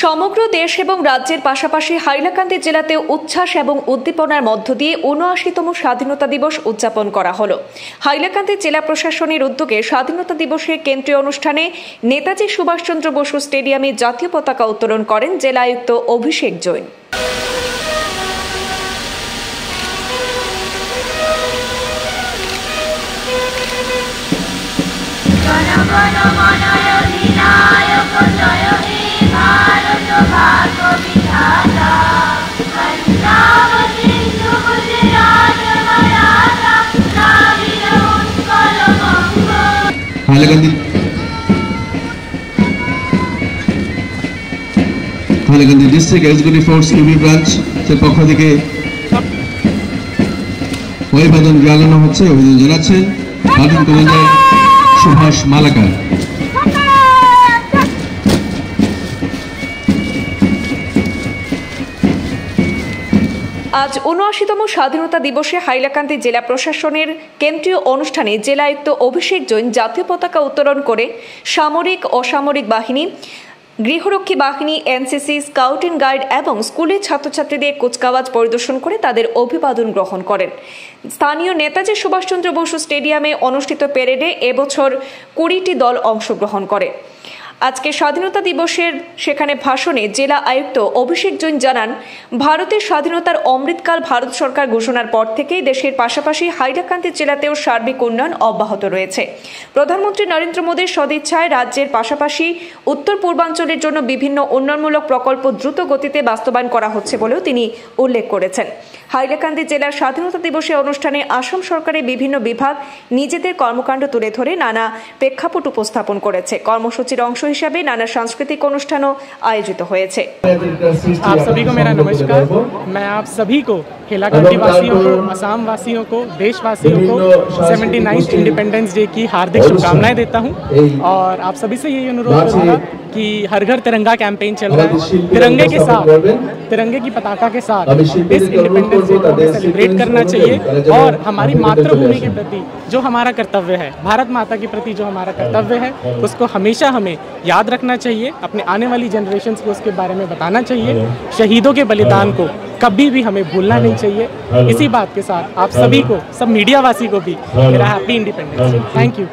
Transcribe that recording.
সমগ্র দেশ এবং রাজ্যের পাশাপাশি হাইলাকান্দি জেলাতে উচ্ছ্বাস এবং উদ্দীপনার মধ্য দিয়ে ৭৯তম স্বাধীনতা দিবস উদযাপন করা হলো। হাইলাকান্দি জেলা প্রশাসনের উদ্যোগে স্বাধীনতা দিবসের কেন্দ্রীয় অনুষ্ঠানে নেতাজি সুভাষচন্দ্র বসু স্টেডিয়ামে জাতীয় পতাকা উত্তোলন করেন জেলা আয়ুক্ত Abhishek Jain. Hailakandi district executive force UB branch এর পক্ষ থেকে অভিবাদন জানানো হচ্ছে। অভিনন্দন জানাচ্ছেন প্লাটুন কমান্ডার সুভাষ মালাকার। আজ ৭৯তম স্বাধীনতা দিবসে হাইলাকান্দি জেলা প্রশাসনের কেন্দ্রীয় অনুষ্ঠানে জেলা আয়ুক্ত অভিষেক জৈন জাতীয় পতাকা উত্তোলন করে সামরিক, অসামরিক বাহিনী, গৃহরক্ষী বাহিনী, এনসিসি, স্কাউট অ্যান্ড গাইড এবং স্কুলের ছাত্রছাত্রীদের কুচকাওয়াজ পরিদর্শন করে তাদের অভিবাদন গ্রহণ করেন। স্থানীয় নেতাজি সুভাষচন্দ্র বসু স্টেডিয়ামে অনুষ্ঠিত প্যারেডে এবছর ২০টি দল অংশগ্রহণ করে। আজকে স্বাধীনতা দিবসের সেখানে ভাষণে জেলা আয়ুক্ত অভিষেক জৈন জানান, ভারতের স্বাধীনতার অমৃতকাল ভারত সরকার ঘোষণার পর থেকেই দেশের পাশাপাশি হাইলাকান্দি জেলাতেও সার্বিক উন্নয়ন অব্যাহত রয়েছে। প্রধানমন্ত্রী নরেন্দ্র মোদীর সদিচ্ছায় রাজ্যের পাশাপাশি উত্তর পূর্বাঞ্চলের জন্য বিভিন্ন উন্নয়নমূলক প্রকল্প দ্রুত গতিতে বাস্তবায়ন করা হচ্ছে বলেও তিনি উল্লেখ করেছেন। হাইলাকান্দি জেলার স্বাধীনতা দিবসে অনুষ্ঠানে আসাম সরকারের বিভিন্ন বিভাগ নিজেদের কর্মকাণ্ড তুলে ধরে নানা প্রেক্ষাপট উপস্থাপন করেছে। কর্মসূচির অংশ হিসাবে নানা সাংস্কৃতিক অনুষ্ঠানও আয়োজিত হয়েছে। आप सभी को मेरा नमस्कार। मैं आप सभी को, हैलाकांडी वासियों को, असम वासियों को, देशवासियों को 79th इंडिपेंडेंस डे की हार्दिक शुभकामनाएं देता हूं। और आप सभी से यही अनुरोध करूंगा कि हर घर तिरंगा कैंपेन चल रहा है। तिरंगे के साथ, तिरंगे की पताका के साथ इस इंडिपेंडेंस डे को सेलिब्रेट करना चाहिए और हमारी मातृभूमि के प्रति जो हमारा कर्तव्य है, भारत माता के प्रति जो हमारा कर्तव्य है, उसको हमेशा हमें याद रखना चाहिए। अपने आने वाली जनरेशन्स को उसके बारे में बताना चाहिए। शहीदों के बलिदान को कभी भी हमें भूलना नहीं चाहिए। इसी बात के साथ आप सभी को, सब मीडिया वासी को भी मेरा happy independence day. Thank you.